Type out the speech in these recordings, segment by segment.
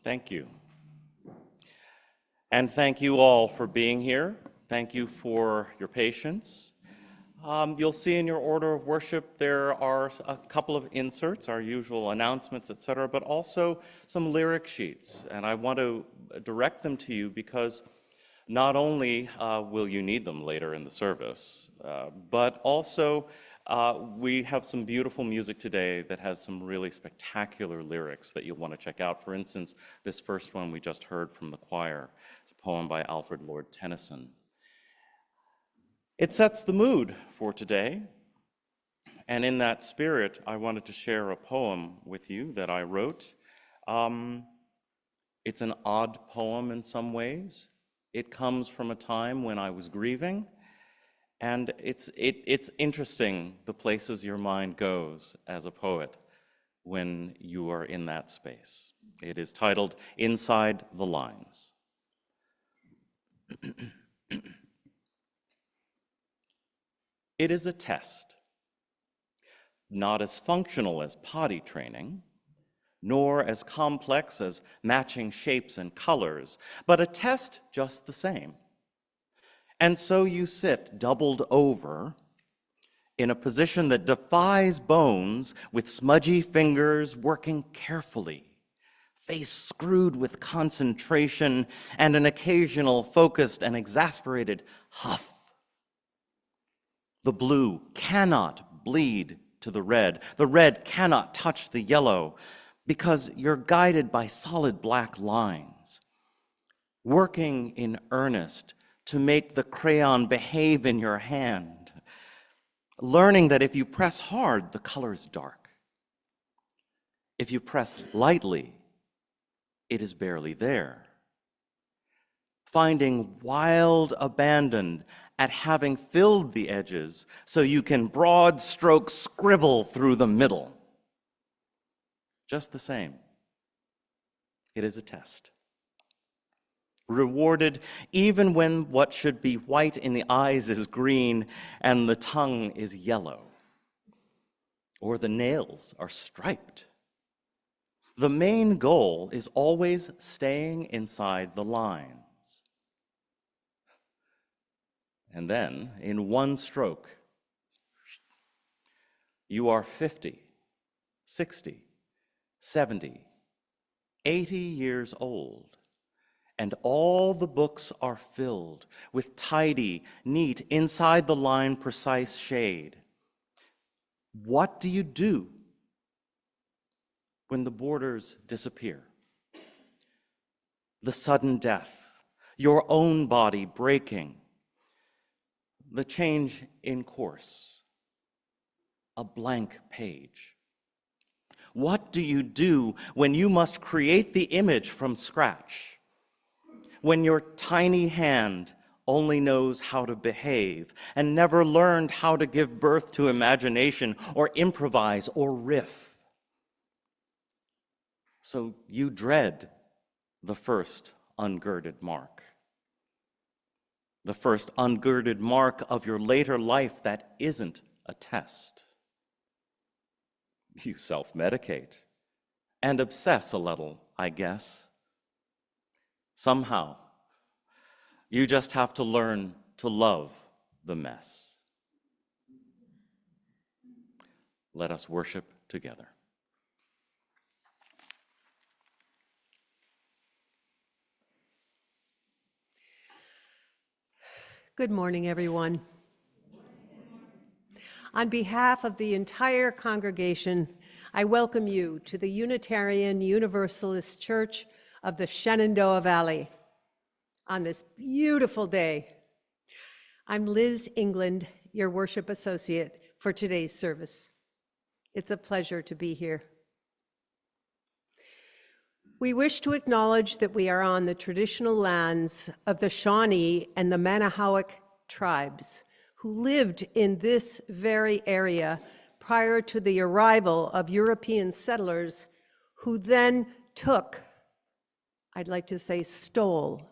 Thank you. And thank you all for being here. Thank you for your patience. You'll see in your order of worship there are a couple of inserts, our usual announcements, etc., but also some lyric sheets. And I want to direct them to you because not only will you need them later in the service, but also we have some beautiful music today that has some really spectacular lyrics that you'll want to check out. For instance, this first one we just heard from the choir. It's a poem by Alfred Lord Tennyson. It sets the mood for today, and in that spirit, I wanted to share a poem with you that I wrote. It's an odd poem in some ways. It comes from a time when I was grieving, and it's interesting the places your mind goes as a poet when you are in that space. It is titled Inside the Lines. It is a test, not as functional as potty training, nor as complex as matching shapes and colors, but a test just the same. And so you sit doubled over in a position that defies bones, with smudgy fingers working carefully, face screwed with concentration and an occasional focused and exasperated huff. The blue cannot bleed to the red cannot touch the yellow, because you're guided by solid black lines, working in earnest to make the crayon behave in your hand, learning that if you press hard, the color is dark. If you press lightly, it is barely there. Finding wild abandon at having filled the edges so you can broad stroke scribble through the middle. Just the same, it is a test. Rewarded even when what should be white in the eyes is green and the tongue is yellow. or the nails are striped. The main goal is always staying inside the lines. And then, in one stroke, you are 50, 60, 70, 80 years old, and all the books are filled with tidy, neat, inside the line precise shade. What do you do when the borders disappear? The sudden death, your own body breaking, the change in course, a blank page. What do you do when you must create the image from scratch? When your tiny hand only knows how to behave and never learned how to give birth to imagination or improvise or riff? So you dread the first ungirded mark. The first ungirded mark of your later life that isn't a test. You self-medicate and obsess a little, I guess. Somehow, you just have to learn to love the mess. Let us worship together. Good morning, everyone. On behalf of the entire congregation, I welcome you to the Unitarian Universalist Church of the Shenandoah Valley on this beautiful day. I'm Liz England, your worship associate for today's service. It's a pleasure to be here. We wish to acknowledge that we are on the traditional lands of the Shawnee and the Manahoac tribes, who lived in this very area prior to the arrival of European settlers, who then took, I'd like to say stole,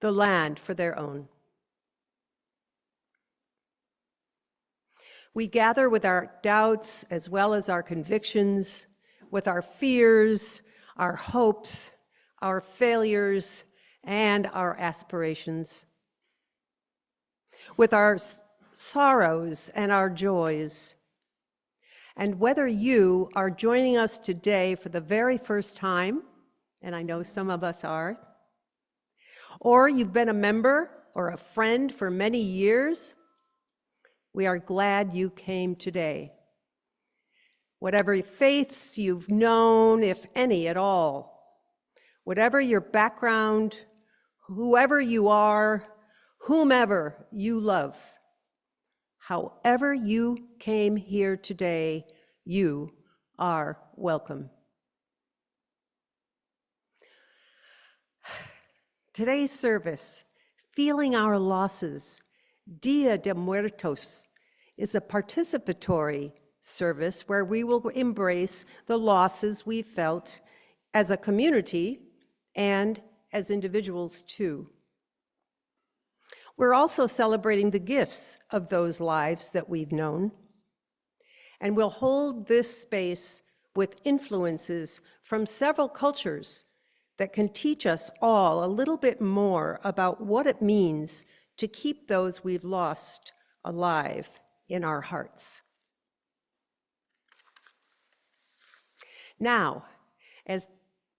the land for their own. We gather with our doubts as well as our convictions, with our fears, our hopes, our failures, and our aspirations, with our sorrows and our joys. And whether you are joining us today for the very first time, and I know some of us are, or you've been a member or a friend for many years, we are glad you came today. Whatever faiths you've known, if any at all, whatever your background, whoever you are, whomever you love, however you came here today, you are welcome. Today's service, Feeling Our Losses, Dia de Muertos, is a participatory service where we will embrace the losses we felt as a community and as individuals too. We're also celebrating the gifts of those lives that we've known, and we'll hold this space with influences from several cultures that can teach us all a little bit more about what it means to keep those we've lost alive in our hearts. Now, as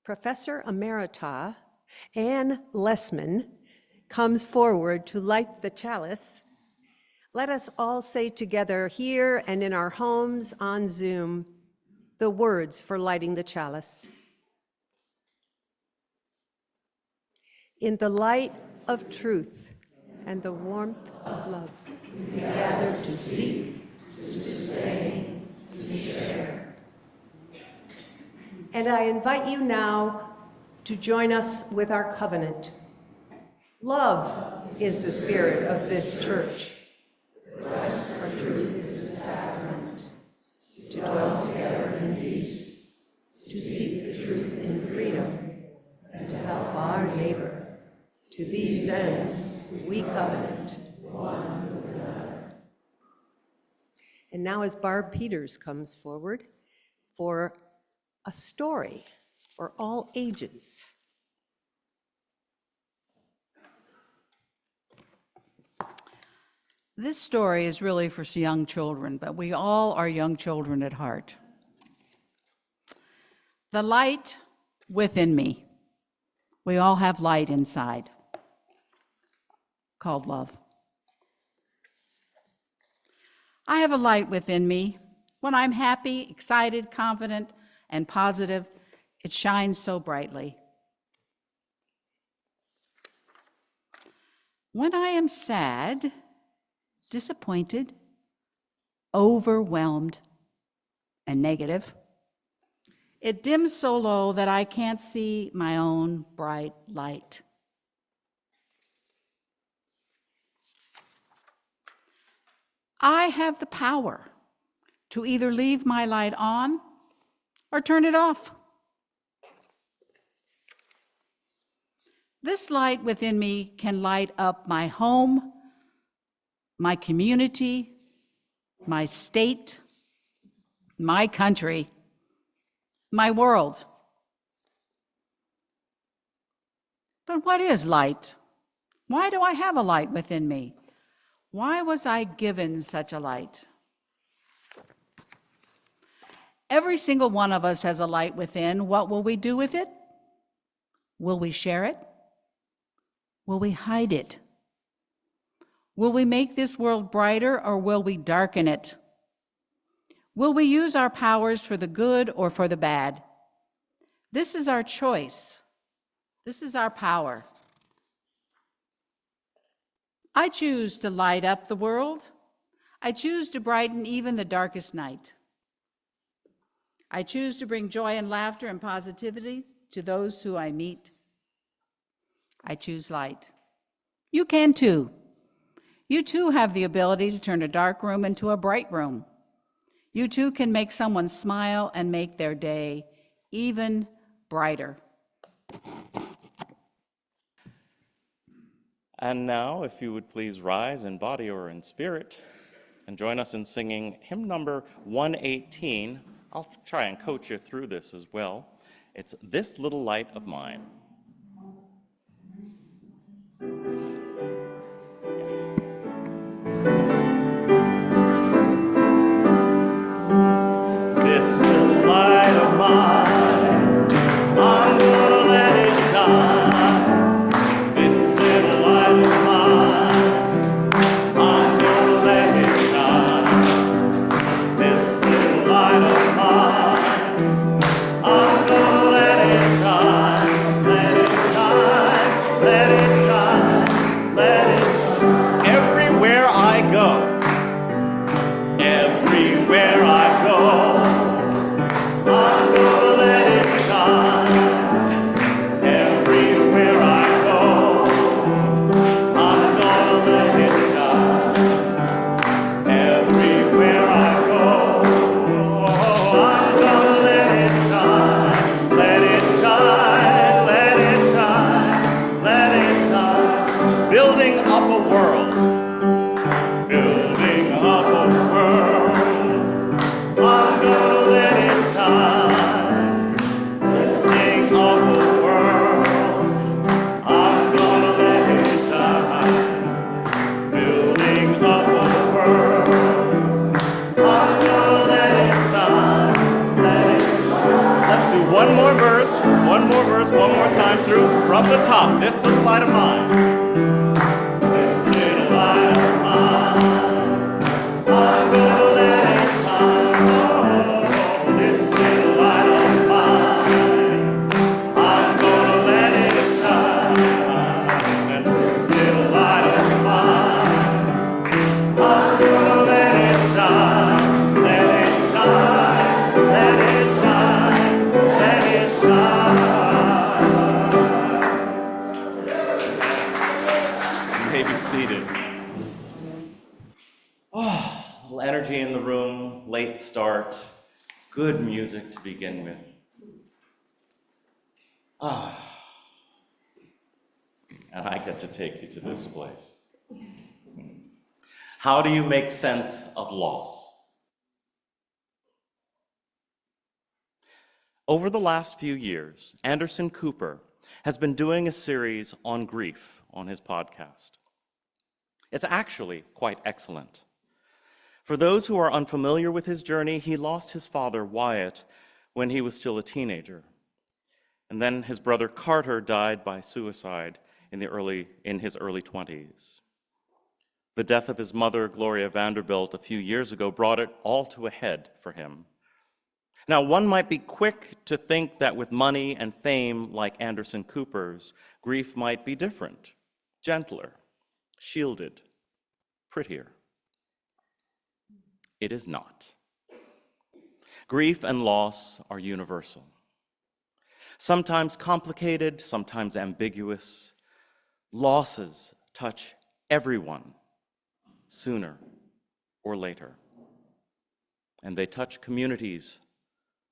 Professor Emerita Anne Lessman comes forward to light the chalice, let us all say together here and in our homes on Zoom the words for lighting the chalice. In the light of truth and the warmth of love, we gather to seek, to sustain, to share. And I invite you now to join us with our covenant. Love is the spirit of this church. Rest for truth is the sacrament. To dwell together in peace, to seek the truth in freedom, and to help our neighbor. To these ends we covenant one with another. And now now as Barb Peters comes forward for a story for all ages. This story is really for young children, but we all are young children at heart. The light within me. We all have light inside, called love. I have a light within me. When I'm happy, excited, confident, and positive, it shines so brightly. When I am sad, disappointed, overwhelmed, and negative, it dims so low that I can't see my own bright light. I have the power to either leave my light on or turn it off. This light within me can light up my home, my community, my state, my country, my world. But what is light? Why do I have a light within me? Why was I given such a light? Every single one of us has a light within. What will we do with it? Will we share it? Will we hide it? Will we make this world brighter or will we darken it? Will we use our powers for the good or for the bad? This is our choice. This is our power. I choose to light up the world. I choose to brighten even the darkest night. I choose to bring joy and laughter and positivity to those who I meet. I choose light. You can too. You too have the ability to turn a dark room into a bright room. You too can make someone smile and make their day even brighter. And now, if you would please rise in body or in spirit and join us in singing hymn number 118. I'll try and coach you through this as well. It's This Little Light of Mine. This little light of mine, I'm gonna let it shine. This little light of mine, I'm gonna let it shine. This little light of mine, I'm gonna let it shine. Let it shine, let it shine, let it shine. Everywhere I go, everywhere I go, I'm gonna let it shine. Everywhere I go, I'm gonna let it shine. Everywhere I go, I'm gonna let it shine. Let it shine, let it shine, let it shine. Building up a world, building up a world. I'm gonna let it shine. Lifting up a world. I'm gonna let it shine. Building up a world. I'm gonna let it shine. Let it shine. Let's do one more verse, one more time through from the top. This little light of mine. This little light of mine. I'm gonna let it shine. Oh, this little light of mine. I'm gonna let it shine. And this little light of mine. I'm gonna let it shine. Let it shine. Let it shine. Let it shine. You may be seated. Little energy in the room, late start, good music to begin with. And I get to take you to this place. How do you make sense of loss? Over the last few years, Anderson Cooper has been doing a series on grief on his podcast. It's actually quite excellent. For those who are unfamiliar with his journey, he lost his father, Wyatt, when he was still a teenager. And then his brother Carter died by suicide in his early 20s. The death of his mother, Gloria Vanderbilt, a few years ago brought it all to a head for him. Now, one might be quick to think that with money and fame like Anderson Cooper's, grief might be different, gentler, shielded, prettier. It is not. Grief and loss are universal. Sometimes complicated, sometimes ambiguous. Losses touch everyone sooner or later. And they touch communities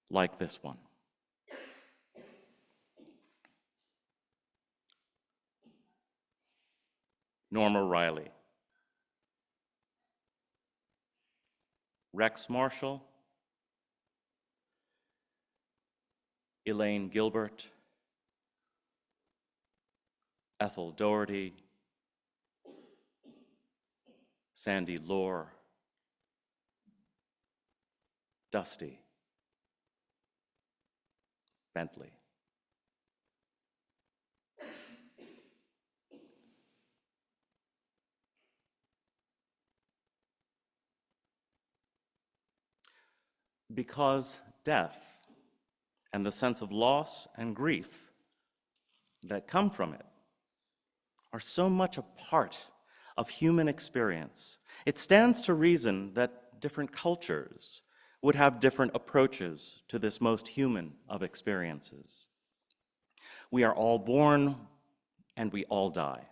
like this one. Norma Riley, Rex Marshall, Elaine Gilbert, Ethel Doherty, Sandy Lohr, Dusty Bentley. Because death and the sense of loss and grief that come from it are so much a part of human experience, it stands to reason that different cultures would have different approaches to this most human of experiences. We are all born and we all die.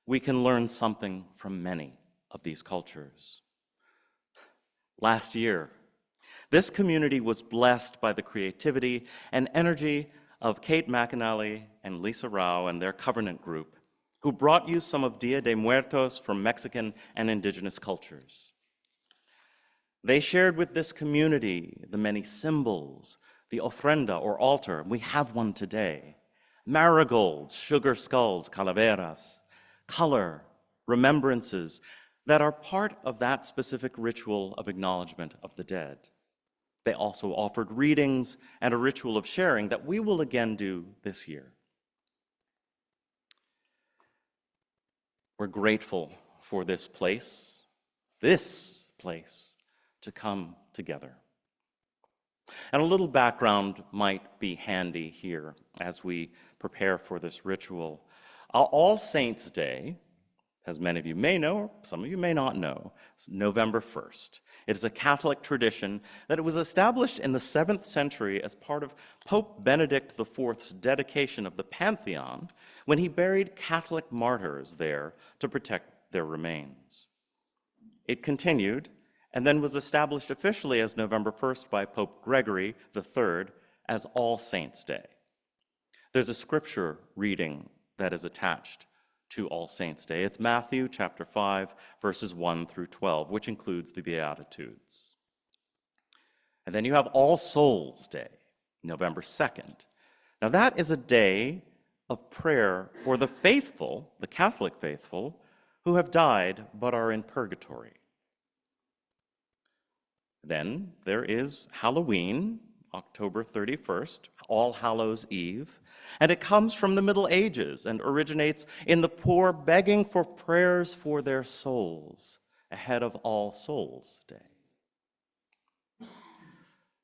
We can learn something from many of these cultures. Last year, this community was blessed by the creativity and energy of Kate McAnally and Lisa Rao and their Covenant group, who brought you some of Dia de Muertos from Mexican and indigenous cultures. They shared with this community the many symbols, the ofrenda or altar, we have one today, marigolds, sugar skulls, calaveras, color, remembrances that are part of that specific ritual of acknowledgement of the dead. They also offered readings and a ritual of sharing that we will again do this year. We're grateful for this place to come together. And a little background might be handy here as we prepare for this ritual. All Saints' Day, as many of you may know, some of you may not know, is November 1st. It is a Catholic tradition that it was established in the 7th century as part of Pope Benedict IV's dedication of the Pantheon when he buried Catholic martyrs there to protect their remains. It continued and then was established officially as November 1st by Pope Gregory III as All Saints' Day. There's a scripture reading that is attached to All Saints' Day. It's Matthew chapter 5, verses 1 through 12, which includes the Beatitudes. And then you have All Souls' Day, November 2nd. Now that is a day of prayer for the faithful, the Catholic faithful, who have died but are in purgatory. Then there is Halloween, October 31st, All Hallows' Eve, and it comes from the Middle Ages and originates in the poor begging for prayers for their souls ahead of All Souls' Day.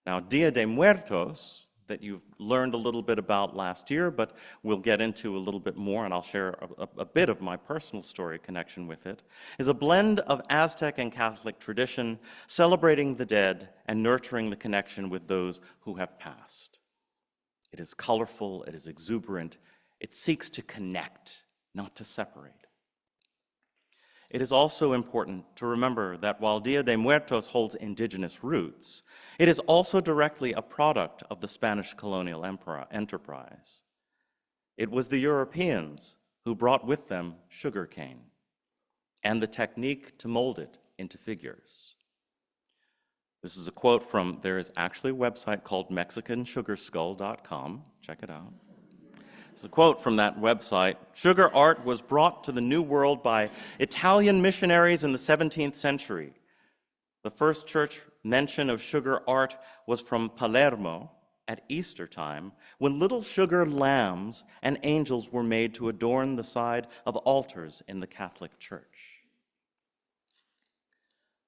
Now, Dia de Muertos, that you've learned a little bit about last year, but we'll get into a little bit more, and I'll share a bit of my personal story connection with it, is a blend of Aztec and Catholic tradition, celebrating the dead and nurturing the connection with those who have passed. It is colorful, it is exuberant, it seeks to connect, not to separate. It is also important to remember that while Dia de Muertos holds indigenous roots, it is also directly a product of the Spanish colonial enterprise. It was the Europeans who brought with them sugarcane and the technique to mold it into figures. This is a quote from, there is actually a website called MexicanSugarSkull.com. Check it out. It's a quote from that website. Sugar art was brought to the New World by Italian missionaries in the 17th century. The first church mention of sugar art was from Palermo at Easter time, when little sugar lambs and angels were made to adorn the side of altars in the Catholic Church.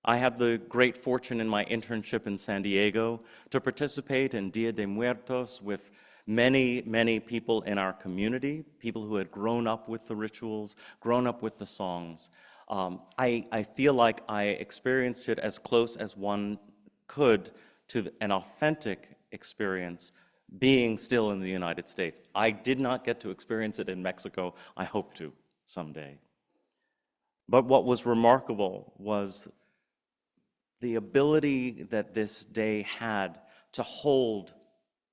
I had the great fortune in my internship in San Diego to participate in Dia de Muertos with many, many people in our community, people who had grown up with the rituals, grown up with the songs. I feel like I experienced it as close as one could to an authentic experience being still in the United States. I did not get to experience it in Mexico. I hope to someday. But what was remarkable was the ability that this day had to hold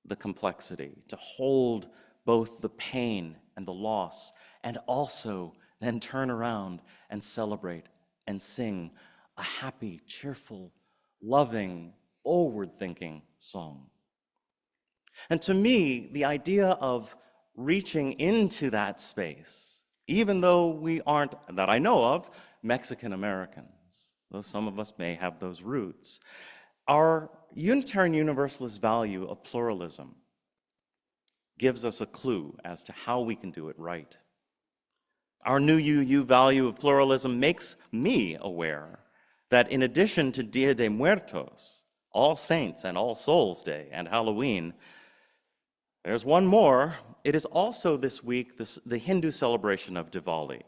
the complexity, to hold both the pain and the loss, and also then turn around and celebrate and sing a happy, cheerful, loving, forward-thinking song. And to me, the idea of reaching into that space, even though we aren't, that I know of, Mexican Americans, though some of us may have those roots, our Unitarian Universalist value of pluralism gives us a clue as to how we can do it right. Our new UU value of pluralism makes me aware that in addition to Dia de Muertos, All Saints and All Souls Day and Halloween, there's one more. It is also this week the Hindu celebration of Diwali.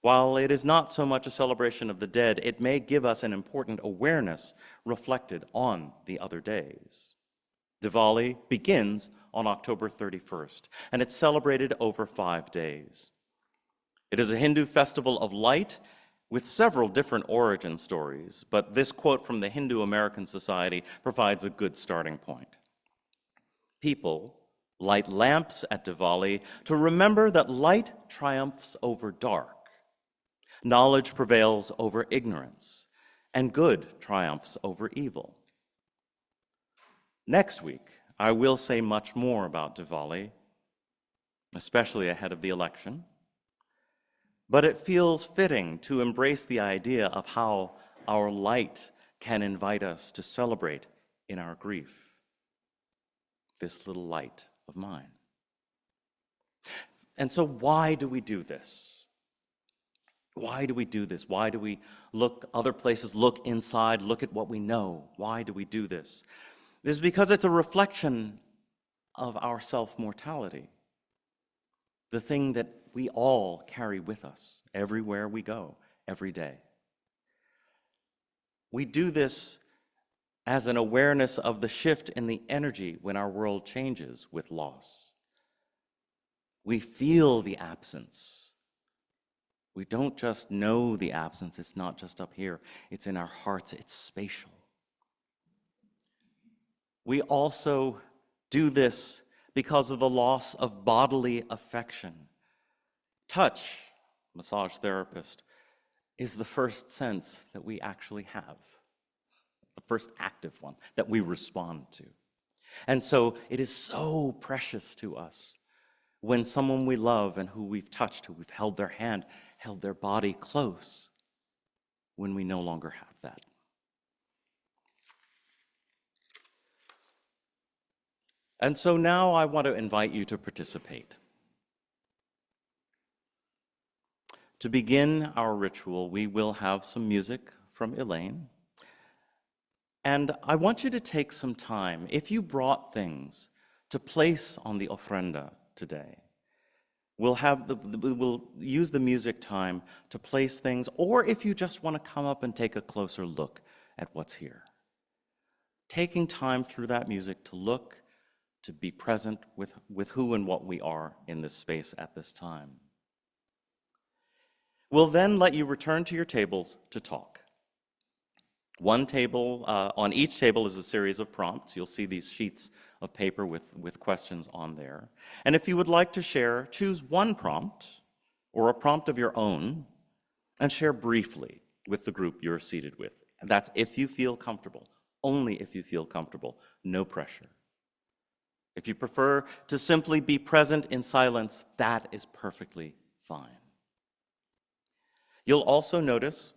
While it is not so much a celebration of the dead, it may give us an important awareness reflected on the other days. Diwali begins on October 31st, and it's celebrated over 5 days. It is a Hindu festival of light with several different origin stories, but this quote from the Hindu American Society provides a good starting point. People light lamps at Diwali to remember that light triumphs over dark. Knowledge prevails over ignorance, and good triumphs over evil. Next week, I will say much more about Diwali, especially ahead of the election, but it feels fitting to embrace the idea of how our light can invite us to celebrate in our grief, this little light of mine. And so why do we do this? Why do we do this? Why do we look other places, look inside, look at what we know? Why do we do this? This is because it's a reflection of our self-mortality, the thing that we all carry with us everywhere we go, every day. We do this as an awareness of the shift in the energy when our world changes with loss. We feel the absence. We don't just know the absence, it's not just up here, it's in our hearts, it's spatial. We also do this because of the loss of bodily affection. Touch, massage therapist, is the first sense that we actually have, the first active one that we respond to. And so it is so precious to us when someone we love and who we've touched, who we've held their hand, held their body close, when we no longer have that. And so now I want to invite you to participate. To begin our ritual, we will have some music from Elaine. And I want you to take some time, if you brought things to place on the ofrenda today. We'll use the music time to place things, or if you just want to come up and take a closer look at what's here. Taking time through that music to look, to be present with who and what we are in this space at this time. We'll then let you return to your tables to talk. One table, on each table is a series of prompts. You'll see these sheets of paper with questions on there. And if you would like to share, choose one prompt or a prompt of your own and share briefly with the group you're seated with. That's if you feel comfortable, only if you feel comfortable, no pressure. If you prefer to simply be present in silence, that is perfectly fine. You'll also notice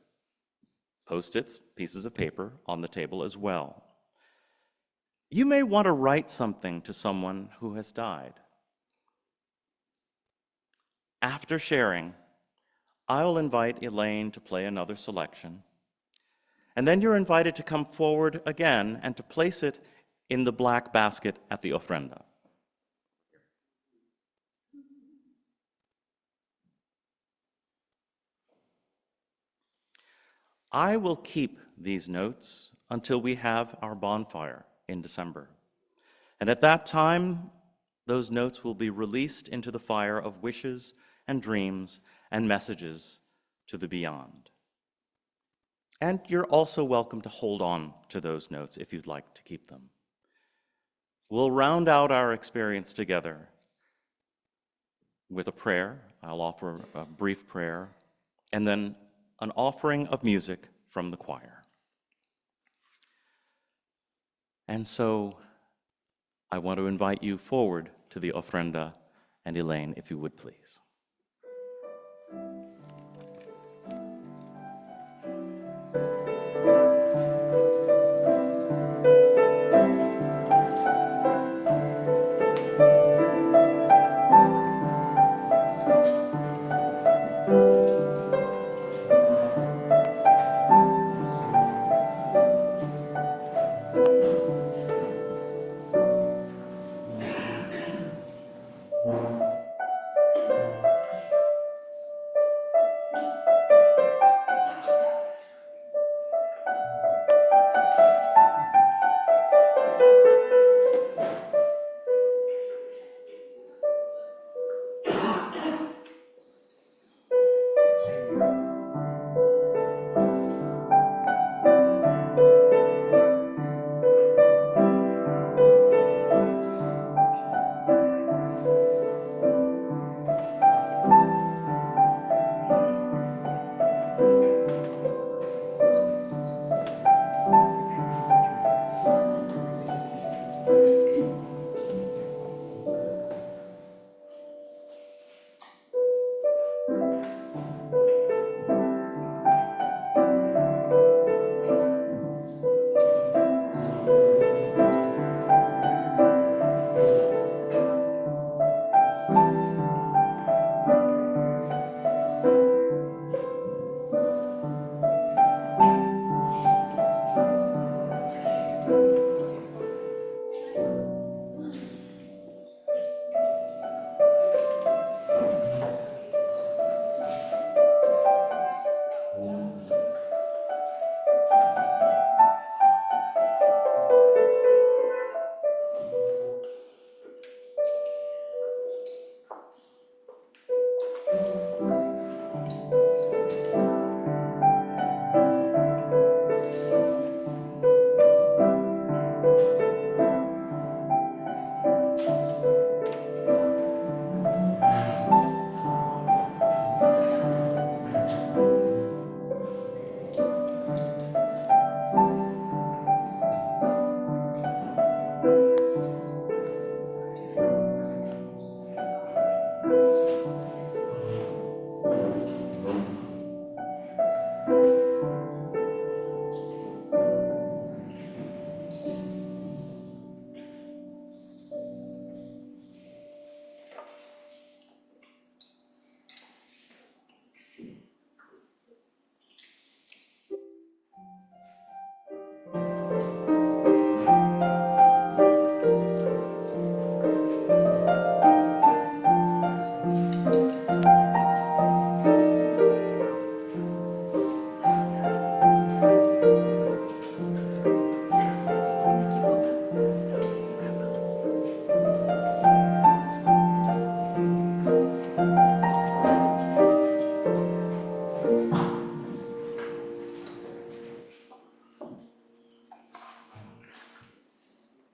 Post-its, pieces of paper on the table as well. You may want to write something to someone who has died. After sharing, I'll invite Elaine to play another selection, and then you're invited to come forward again and to place it in the black basket at the ofrenda. I will keep these notes until we have our bonfire in December. And at that time, those notes will be released into the fire of wishes and dreams and messages to the beyond. And you're also welcome to hold on to those notes if you'd like to keep them. We'll round out our experience together with a prayer. I'll offer a brief prayer, and then an offering of music from the choir. And so I want to invite you forward to the ofrenda, and Elaine, if you would please.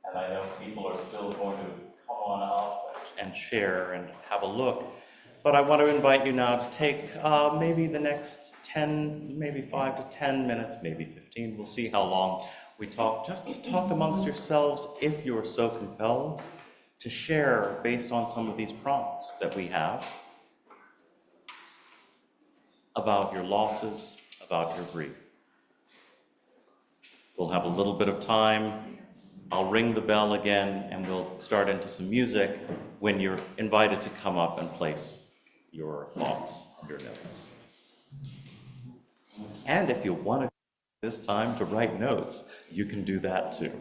And I know people are still going to come on up and share and have a look. But I want to invite you now to take maybe the next 10, maybe 5 to 10 minutes, maybe 15 15. We'll see how long we talk. Just to talk amongst yourselves, if you're so compelled, to share based on some of these prompts that we have about your losses, about your grief. We'll have a little bit of time. I'll ring the bell again, and we'll start into some music when you're invited to come up and place your thoughts, your notes. And if you want to this time to write notes, you can do that too.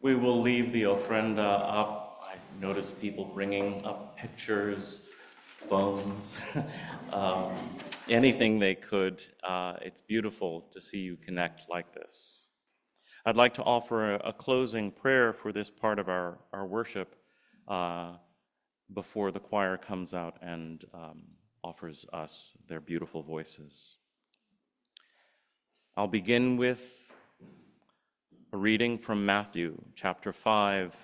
We will leave the ofrenda up. I noticed people bringing up pictures, phones, anything they could. It's beautiful to see you connect like this. I'd like to offer a closing prayer for this part of our worship before the choir comes out and offers us their beautiful voices. I'll begin with a reading from Matthew chapter 5,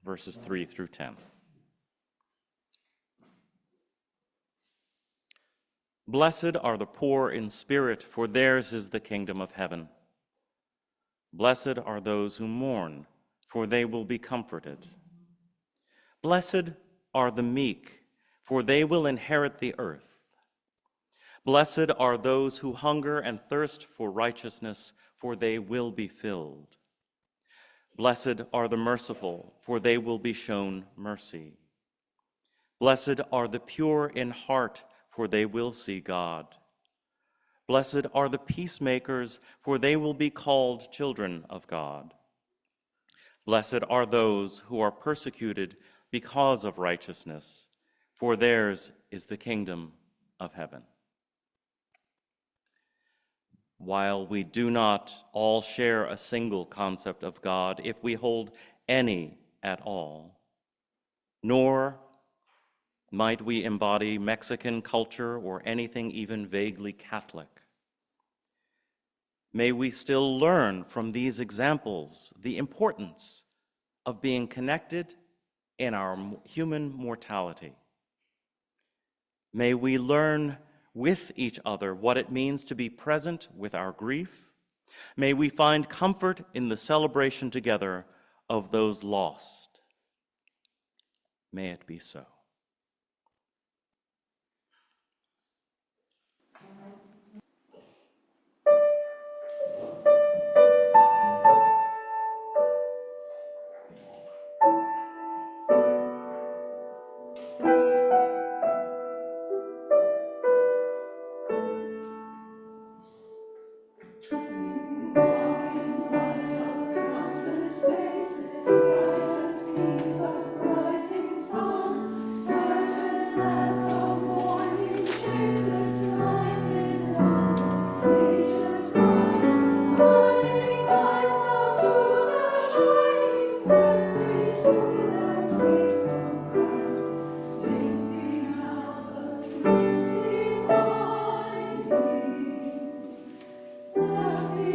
verses 3 through 10. Blessed are the poor in spirit, for theirs is the kingdom of heaven. Blessed are those who mourn, for they will be comforted. Blessed are the meek, for they will inherit the earth. Blessed are those who hunger and thirst for righteousness, for they will be filled. Blessed are the merciful, for they will be shown mercy. Blessed are the pure in heart, for they will see God. Blessed are the peacemakers, for they will be called children of God. Blessed are those who are persecuted because of righteousness, for theirs is the kingdom of heaven. While we do not all share a single concept of God, if we hold any at all, nor might we embody Mexican culture or anything even vaguely Catholic, may we still learn from these examples the importance of being connected in our human mortality. May we learn with each other what it means to be present with our grief. May we find comfort in the celebration together of those lost. May it be so. Love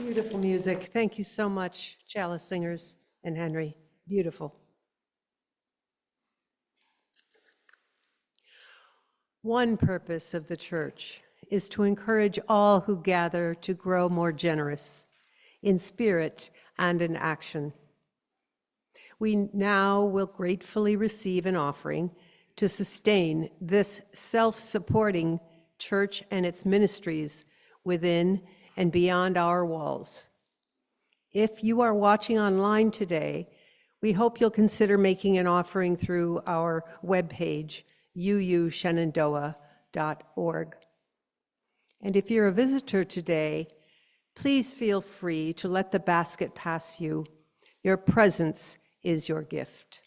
Beautiful music. Thank you so much, Chalice Singers and Henry. Beautiful. One purpose of the church is to encourage all who gather to grow more generous in spirit and in action. We now will gratefully receive an offering to sustain this self-supporting church and its ministries within and beyond our walls. If you are watching online today, we hope you'll consider making an offering through our webpage, uushenandoah.org. And if you're a visitor today, please feel free to let the basket pass you. Your presence is your gift.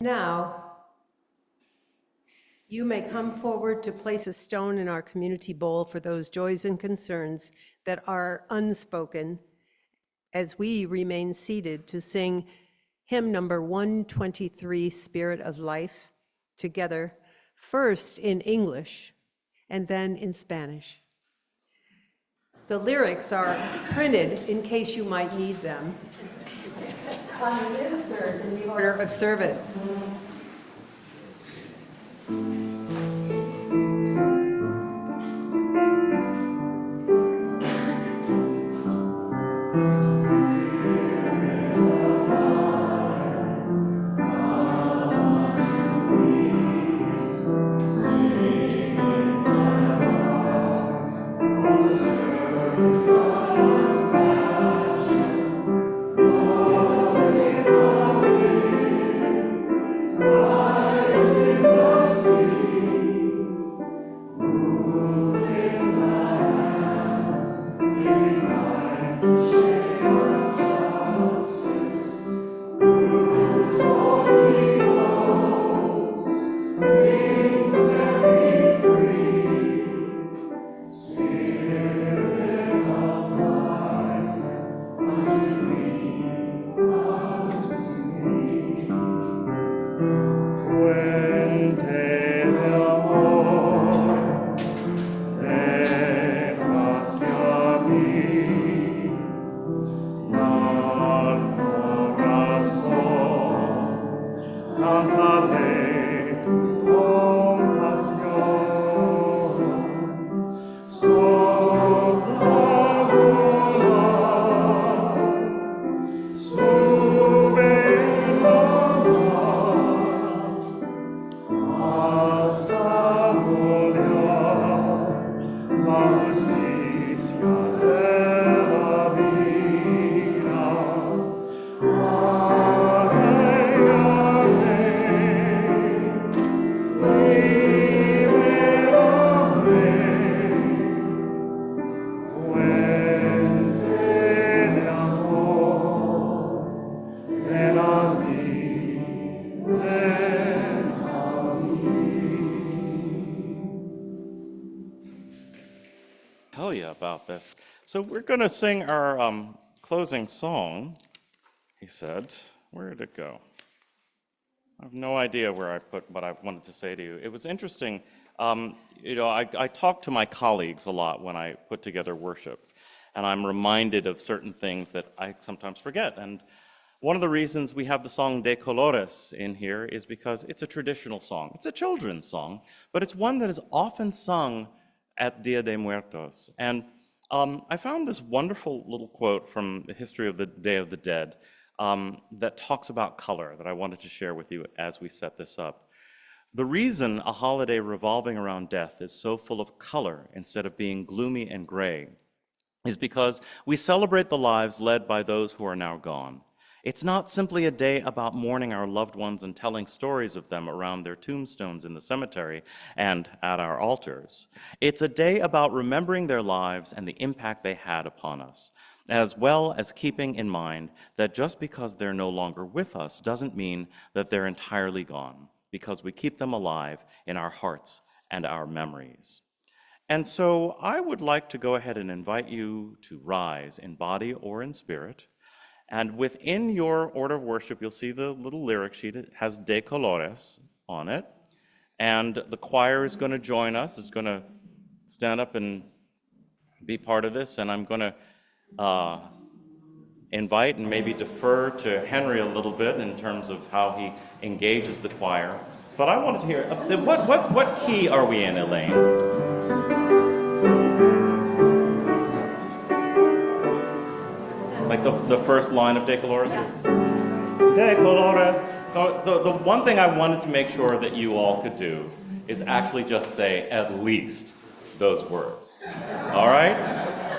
Now, you may come forward to place a stone in our community bowl for those joys and concerns that are unspoken as we remain seated to sing hymn number 123, Spirit of Life, together, first in English and then in Spanish. The lyrics are printed in case you might need them on the insert in the order of service. Rise in the sea. about this. So we're going to sing our closing song, he said. Where did it go? I have no idea where I put what I wanted to say to you. It was interesting. I talk to my colleagues a lot when I put together worship, and I'm reminded of certain things that I sometimes forget. And one of the reasons we have the song De Colores in here is because it's a traditional song. It's a children's song, but it's one that is often sung at Dia de Muertos. And I found this wonderful little quote from the history of the Day of the Dead that talks about color that I wanted to share with you as we set this up. The reason a holiday revolving around death is so full of color instead of being gloomy and gray is because we celebrate the lives led by those who are now gone. It's not simply a day about mourning our loved ones and telling stories of them around their tombstones in the cemetery and at our altars. It's a day about remembering their lives and the impact they had upon us, as well as keeping in mind that just because they're no longer with us doesn't mean that they're entirely gone, because we keep them alive in our hearts and our memories. And so I would like to go ahead and invite you to rise in body or in spirit. And within your order of worship, you'll see the little lyric sheet. It has De Colores on it. And the choir is going to join us, is going to stand up and be part of this. And I'm going to invite and maybe defer to Henry a little bit in terms of how he engages the choir. But I wanted to hear, what key are we in, Elaine? Like the first line of De Colores? De Colores. So the one thing I wanted to make sure that you all could do is actually just say at least those words. All right?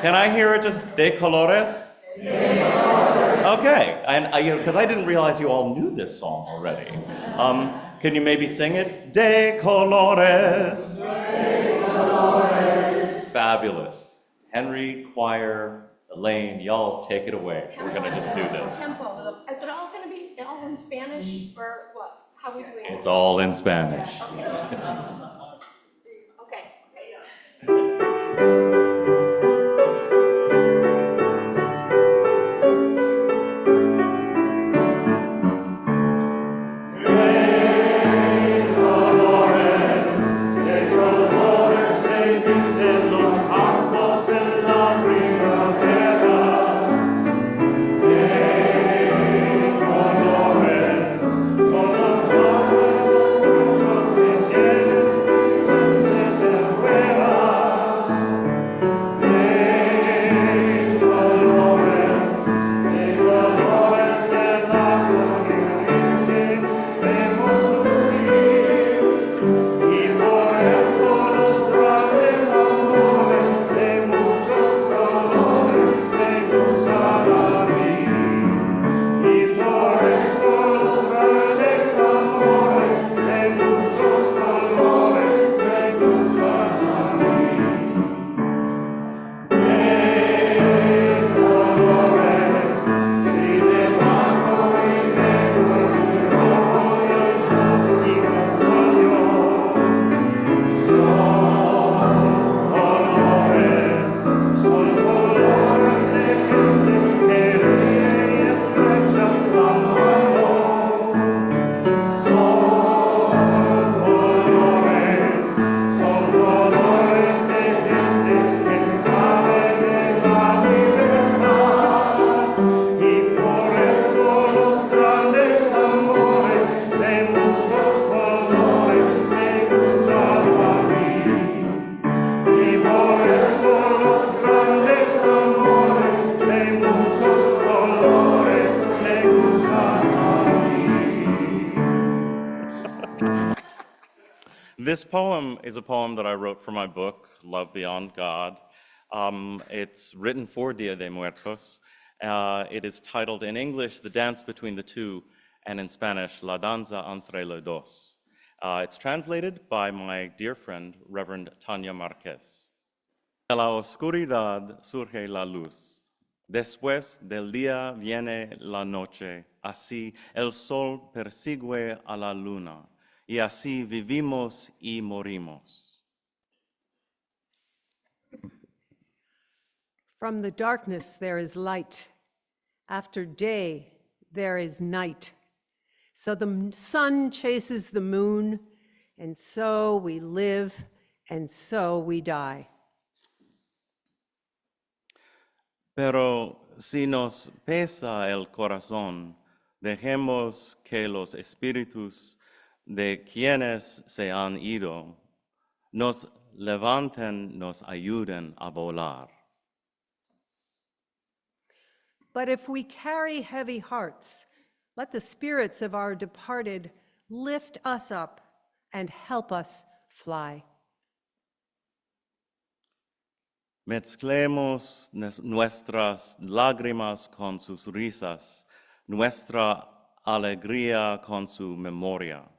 Can I hear it just De Colores? De Colores. Okay, and because I didn't realize you all knew this song already. Can you maybe sing it? De Colores. De Colores. Fabulous. Henry, choir, Elaine, y'all take it away. We're going to just do this. Tempo. Is it all going to be all in Spanish or what? How are we doing? It's all in Spanish. Okay. This poem is a poem that I wrote for my book, Love Beyond God. It's written for Dia de Muertos. It is titled in English, The Dance Between the Two, and in Spanish, La Danza entre los dos. It's translated by my dear friend, Reverend Tanya Marquez. De la oscuridad surge la luz. Después del día viene la noche. Así el sol persigue a la luna. Y así vivimos y morimos. From the darkness there is light. After day there is night. So the sun chases the moon, and so we live, and so we die. Pero si nos pesa el corazón, dejemos que los espíritus de quienes se han ido nos levanten, nos ayuden a volar. But if we carry heavy hearts, let the spirits of our departed lift us up and help us fly. Mezclemos nuestras lágrimas con sus risas, nuestra alegría con su memoria.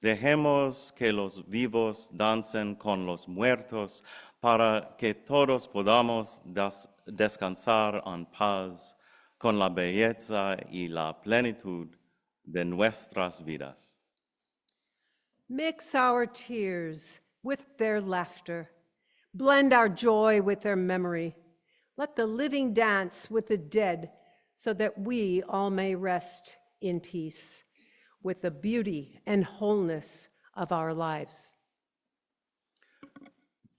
Dejemos que los vivos dancen con los muertos para que todos podamos descansar en paz con la belleza y la plenitud de nuestras vidas. Mix our tears with their laughter. Blend our joy with their memory. Let the living dance with the dead so that we all may rest in peace with the beauty and wholeness of our lives.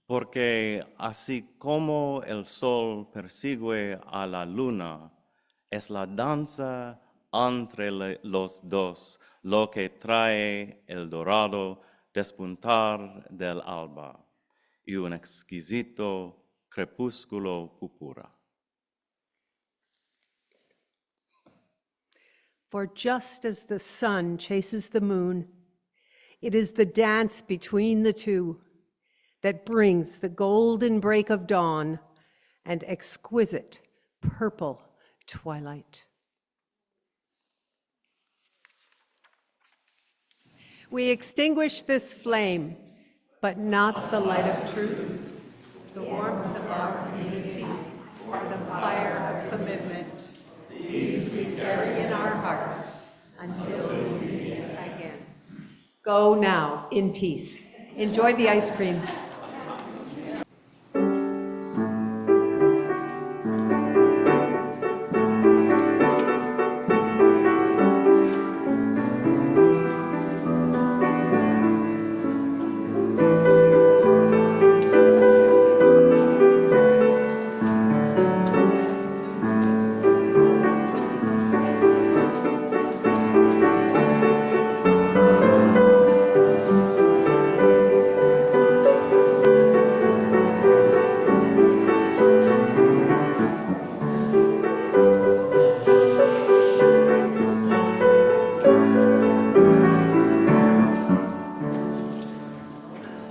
Porque así como el sol persigue a la luna, es la danza entre los dos lo que trae el dorado despuntar del alba y un exquisito crepúsculo púrpura. For just as the sun chases the moon, it is the dance between the two that brings the golden break of dawn and exquisite purple twilight. We extinguish this flame, but not the light of truth, the warmth of our community, or the fire of commitment. These we carry in our hearts until we meet again. Go now in peace. Enjoy the ice cream.